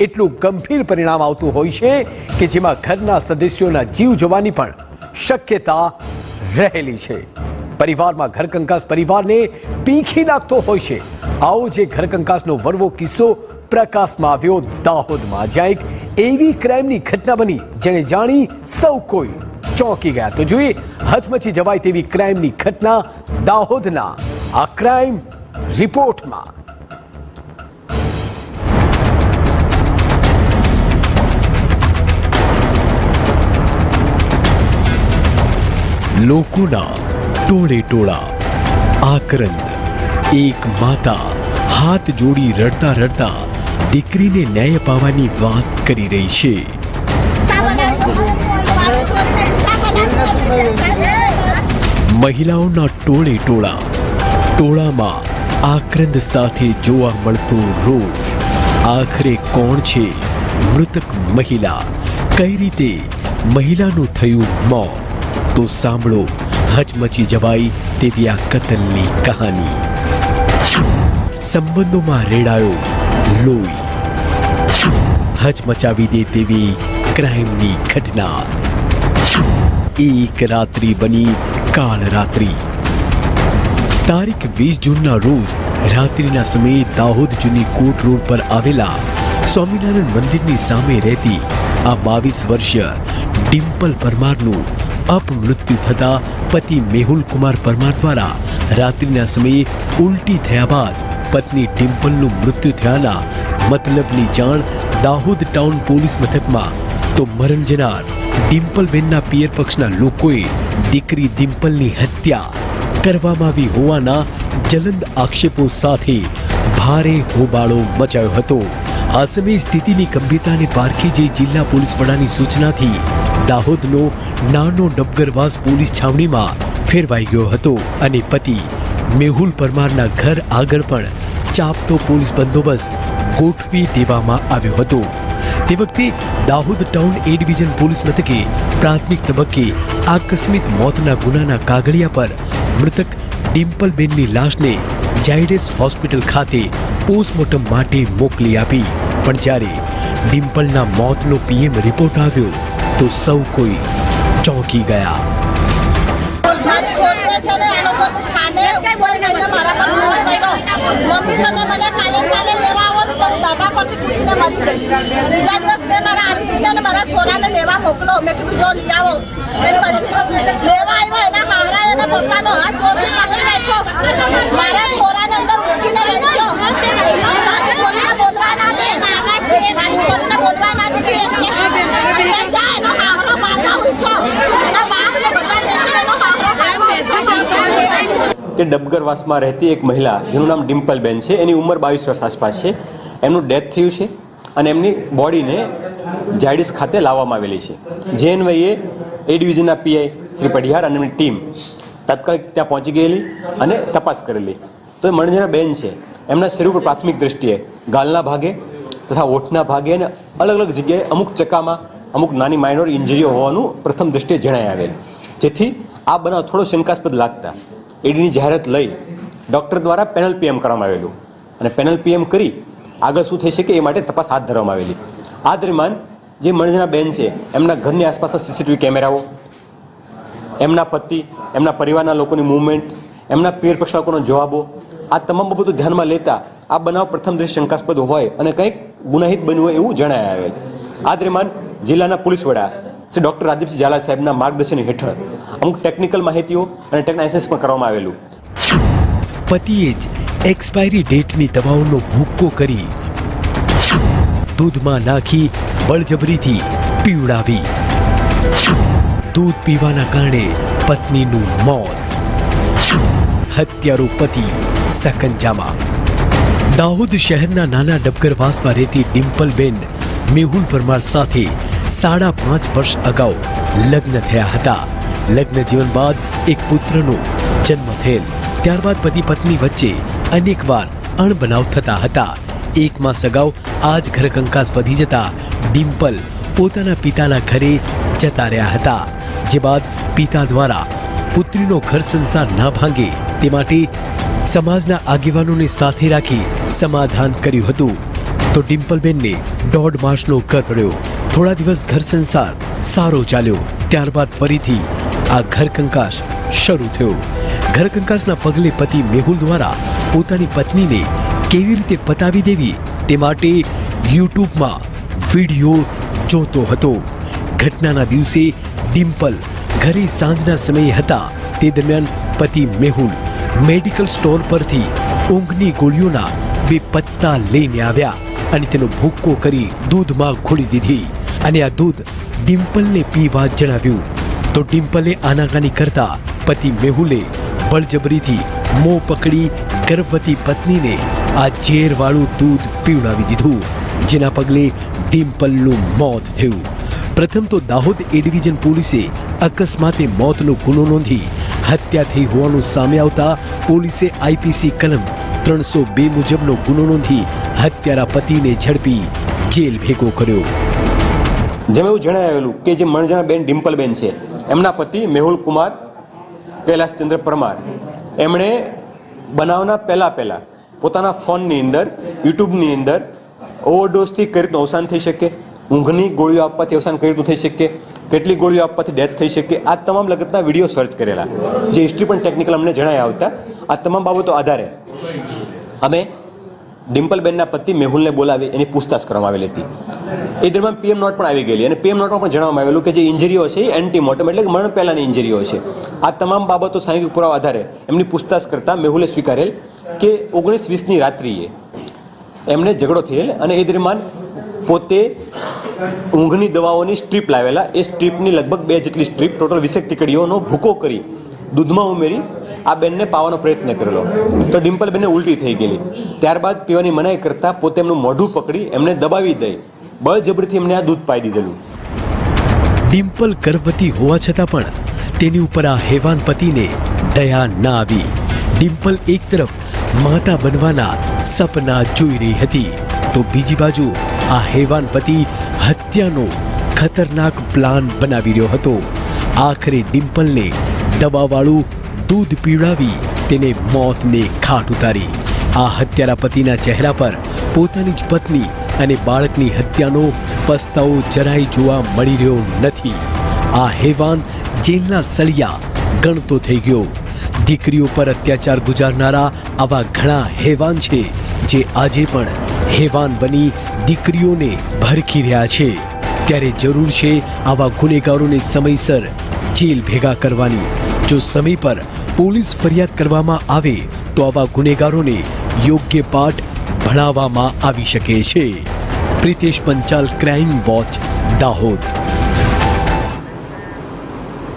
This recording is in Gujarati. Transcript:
એટલું ગંભીર પરિણામ આવતું હોય છે કે જેમાં ઘરના સદસ્યોના જીવ જવાની પણ શક્યતા રહેલી છે। પરિવારમાં ઘરકંકાસ પરિવારને પીંખી નાખતો હોય છે। આવો જે ઘરકંકાસનો વરવો કિસ્સો પ્રકાશમાં આવ્યો દાહોદમાં, જ્યાં એક એવી ક્રાઇમની ઘટના બની જેને જાણી સૌ કોઈ ચોંકી ગયા। તો જોઈએ હચમચી જવાય તેવી ક્રાઇમની ઘટના દાહોદના આ ક્રાઇમ રિપોર્ટમાં। લોકોના ટોળે ટોળા આક્રંદ। એક માતા હાથ જોડી રડતા રડતા દીકરીને ન્યાય પામવાની વાત કરી રહી છે। મહિલાઓના ટોળે ટોળા, ટોળામાં આક્રંદ સાથે જોવા મળતો રોષ। આખરે કોણ છે મૃતક મહિલા? કઈ રીતે મહિલાનું થયું મોત? તો સાંભળો હચમચી જવાય તેવી આ કતલની કહાની। સંબંધોમાં રેડાયો લોહી, હચમચાવી દે તેવી ક્રાઇમની ઘટના। એક રાત્રિ બની કાળ રાત્રિ। તારીખ 20 જૂનના રોજ રાત્રિના સમયે દાહોદ જૂની કોટ રોડ પર આવેલા સ્વામિનારાયણ મંદિરની સામે રહેતી આ 22 વર્ષીય ડિમ્પલ પરમારનું અપમૃત્યુ થતા પતિ મેહુલ કુમાર પરમાર દ્વારા રાત્રિના સમયે ઉલટી થયા બાદ પત્ની ડિમ્પલનું મૃત્યુ થયાના મતલબની જાણ દાહોદ ટાઉન પોલીસ મથકમાં તો મરણ જનાર ડિમ્પલબેનના પિયર પક્ષના લોકોએ દીકરી ડિમ્પલની હત્યા કરવામાં આવી હોવાના જલંદ આક્ષેપો સાથે ભારે હોબાળો મચાયો હતો। આ સમયે સ્થિતિની ગંભીરતાને પારખી જઈ જિલ્લા પોલીસ વડાની સૂચનાથી દાહોદનો નાનો ડબગરવાસ પોલીસ છાવણીમાં ફેરવાઈ ગયો હતો અને પતિ મેહુલ પરમારના ઘર આગળ પણ ચાપતો પોલીસ બંદોબસ્ત ગોઠવી દેવામાં આવ્યો હતો। તે વખતે દાહોદ ટાઉન એ ડિવિઝન પોલીસ મથકે પ્રાથમિક તબક્કે આકસ્મિક મોતના ગુનાના કાગળિયા પર મૃતક ડિમ્પલબેનની લાશને ઝાયડસ હોસ્પિટલ ખાતે પોસ્ટમોર્ટમ માટે મોકલી આપી। પણ જ્યારે ડિમ્પલના મોતનો પીએમ રિપોર્ટ આવ્યો તો સૌ કોઈ ચોંકી ગયા। मम्मी તમે મને કાલે લેવા આવો ને તો દાદા પરથી કૂટીને મરી ગઈ। બીજા દિવસ મેં મારા આદમીને અને મારા છોરાને લેવા મોકલો। મેં કીધું જો લઈ આવો એમ કરીને લેવા આવ્યા। એના હારા એના પપ્પાનો હાથ જોડથી પકડી રાખ્યો। મારા છોરાને અંદર ઉચકીને લઈ ગયો। મારી છોરીને બોલવા ના દે, મારી છોરીને બોલવા ના દે કે જા એનો હારો મારવા ઉઠ્યો। એના બાપને બધા દેખી એનો હારો મારવા ઉઠ્યો। કે ડબગરવાસમાં રહેતી એક મહિલા જેનું નામ ડિમ્પલબેન છે, એની ઉંમર 22 વર્ષ આસપાસ છે। એમનું ડેથ થયું છે અને એમની બોડીને ઝાયડસ ખાતે લાવવામાં આવેલી છે। જે અન્વયે એ ડિવિઝનના પીઆઈ શ્રી પઢિયાર અને એમની ટીમ તાત્કાલિક ત્યાં પહોંચી ગયેલી અને તપાસ કરેલી। તો એ મરણજના બેન છે, એમના શરીર ઉપર પ્રાથમિક દ્રષ્ટિએ ગાલના ભાગે તથા ઓઠના ભાગે અને અલગ અલગ જગ્યાએ અમુક ચક્કામાં અમુક નાની માઇનોર ઇન્જરીઓ હોવાનું પ્રથમ દ્રષ્ટિએ જણાઈ આવેલ। જેથી આ બનાવ થોડો શંકાસ્પદ લાગતા ઈડીની જાહેરાત લઈ ડૉક્ટર દ્વારા પેનલ પીએમ કરવામાં આવેલું અને પેનલ પીએમ કરી આગળ શું થઈ શકે એ માટે તપાસ હાથ ધરવામાં આવેલી। આ દરમિયાન જે મરણજના બેન છે એમના ઘરની આસપાસના સીસીટીવી કેમેરાઓ, એમના પતિ, એમના પરિવારના લોકોની મૂવમેન્ટ, એમના પિયર પક્ષ લોકોનો જવાબો, આ તમામ બાબતો ધ્યાનમાં લેતા આ બનાવ પ્રથમ દ્રષ્ટિએ શંકાસ્પદ હોય અને કંઈક ગુનાહિત બન્યું હોય એવું જણાય આવેલ। આ દરમિયાન જિલ્લાના પોલીસ વડા શ્રી ડૉક્ટર રાજીવસિંહ ઝાલા સાહેબના માર્ગદર્શન હેઠળ અમુક ટેકનિકલ માહિતીઓ અને ટેકનાઇસિસ પણ કરવામાં આવેલું। પતિએ જ એક્સપાયરી ડેટની દવાઓનો ભૂક્કો કરી દૂધમાં નાખી બળજબરીથી પીવડાવી। દૂધ પીવાના કારણે પત્નીનું મોત। હત્યારો પતિ સકંજામાં। દાહોદ શહેરના નાના ડબગરવાસમાં રહેતી ડિમ્પલબેન મેહુલ પરમાર સાથે 5.5 વર્ષ અગાઉ લગ્ન થયા હતા। લગ્ન જીવન બાદ એક પુત્રનો જન્મ થયેલ। ત્યારબાદ પતિ પત્ની વચ્ચે અનેકવાર અણબનાવ થતા હતા। 1 માસ અગાઉ આ જ ઘરકંકાસ વધી જતા ડિમ્પલ પોતાના પિતાના ઘરે જતા રહ્યા હતા। જે બાદ પિતા દ્વારા પુત્રીનો ઘર સંસાર ના ભાંગે તે માટે સમાજના આગેવાનોને સાથે રાખી સમાધાન કર્યું હતું। તો ડિમ્પલબેનને 1.5 માસનો ગર્ભ રહ્યો. થોડા દિવસ ઘર સંસાર સારો ચાલ્યો. ત્યારબાદ ફરીથી આ ઘર કંકાસ શરૂ થયો. ઘર કંકાસના પગલે પતિ મેહુલ દ્વારા પોતાની પત્નીને કેવી રીતે પતાવી દેવી તે માટે યુટ્યુબમાં વિડીયો જોતો હતો. ઘટનાના દિવસે ડિમ્પલ ઘરે સાંજના સમયે હતા. તે દરમિયાન પતિ મેહુલ મેડિકલ સ્ટોર પરથી ઊંઘની ગોળીઓના 2 પત્તા લઈને આવ્યા અને તેનો ભૂક્કો કરી દૂધમાં ઘોળી દીધી અને આ દૂધ ડિમ્પલને પીવા જણાવ્યું. તો ડિમ્પલે આનાકાની કરતા પતિ મેહુલે બળજબરીથી મોં પકડી ગર્ભવતી પત્નીને આ ઝેરવાળું દૂધ પીવડાવી દીધું, જેના પગલે ડિમ્પલનું મોત થયું. પ્રથમ તો દાહોદ એ ડિવિઝન પોલીસે અકસ્માતે મોતનો ગુનો નોંધી હત્યા થઈ હોવાનું સામે આવતા પોલીસે આઈપીસી કલમ 302 મુજબનો ગુનો નોંધી હત્યારા પતિને ઝડપી જેલ ભેગો કર્યો. જેમ એવું જણાવેલું કે જે મણજણાબેન ડિમ્પલબેન છે, એમના પતિ મેહુલ કુમાર કૈલાસચંદ્ર પરમાર, એમણે બનાવના પહેલા પોતાના ફોનની અંદર યુટ્યુબની અંદર ઓવરડોઝથી કઈ રીતનું અવસાન થઈ શકે, ઊંઘની ગોળીઓ આપવાથી અવસાન કઈ રીતનું થઈ શકે, કેટલી ગોળીઓ આપવાથી ડેથ થઈ શકે, આ તમામ લગતના વિડીયો સર્ચ કરેલા, જે હિસ્ટ્રી પણ ટેકનિકલ અમને જણાયા આવતા. આ તમામ બાબતો આધારે અમે ડિમ્પલબેનના પતિ મેહુલને બોલાવી એની પૂછતાછ કરવામાં આવેલી હતી. એ દરમિયાન પીએમ નોટ પણ આવી ગયેલી અને પીએમ નોટમાં પણ જણાવવામાં આવેલું કે જે ઇન્જરીઓ છે એ એન્ટીમોર્ટમ એટલે કે મરણ પહેલાની ઇન્જરીઓ છે. આ તમામ બાબતો સાંઘિક પુરાવા આધારે એમની પૂછતાછ કરતા મેહુલે સ્વીકારેલ કે 19-20ની રાત્રિએ એમને ઝઘડો થયેલ અને એ દરમિયાન પોતે ઊંઘની દવાઓની સ્ટ્રીપ લાવેલા. એ સ્ટ્રીપની લગભગ 2 જેટલી સ્ટ્રીપ ટોટલ 20 ટીકડીઓનો ભૂકો કરી દૂધમાં ઉમેરી આ બેનને પાવાનો પ્રયત્ન કરેલો. તો ડિમ્પલબેનને ઉલટી થઈ ગયેલી. ત્યારબાદ પીવાની મનાઈ કરતા પોતે એમનું મોઢું પકડી એમને દબાવી દઈ બળજબરીથી એમને આ દૂધ પાઈ દીધેલું. ડિમ્પલ ગર્ભવતી હોવા છતાં પણ તેની ઉપર આ હેવાન પતિને દયા ના આવી. ડિમ્પલ એક તરફ માતા બનવાના સપના જોઈ રહી હતી તો બીજી બાજુ આ હેવાન પતિ હત્યાનો ખતરનાક પ્લાન બનાવી રહ્યો હતો. આખરે ડિમ્પલને દવાવાળું દૂધ પીવડાવી તેને મોતને ખાટ ઉતારી. આ હત્યારા પતિના ચહેરા પર પોતાની જ પત્ની અને બાળકની હત્યાનો પસ્તાવો જરાય જોવા મળી રહ્યો નથી. આ હેવાન જેલના સળિયા ગણતો થઈ ગયો. દીકરીઓ પર અત્યાચાર ગુજારનારા આવા ઘણા હેવાન છે જે આજે પણ હેવાન બની દીકરીઓને ભરખી રહ્યા છે. ત્યારે જરૂર છે આવા ગુનેગારોને સમયસર જેલ ભેગા કરવાની. જો સમય પર પોલીસ ફરિયાદ કરવામાં આવે તો આવા ગુનેગારોને યોગ્ય પાઠ ભણાવવામાં આવી શકે છે. Pritesh Panchal, crime watch, Dahod.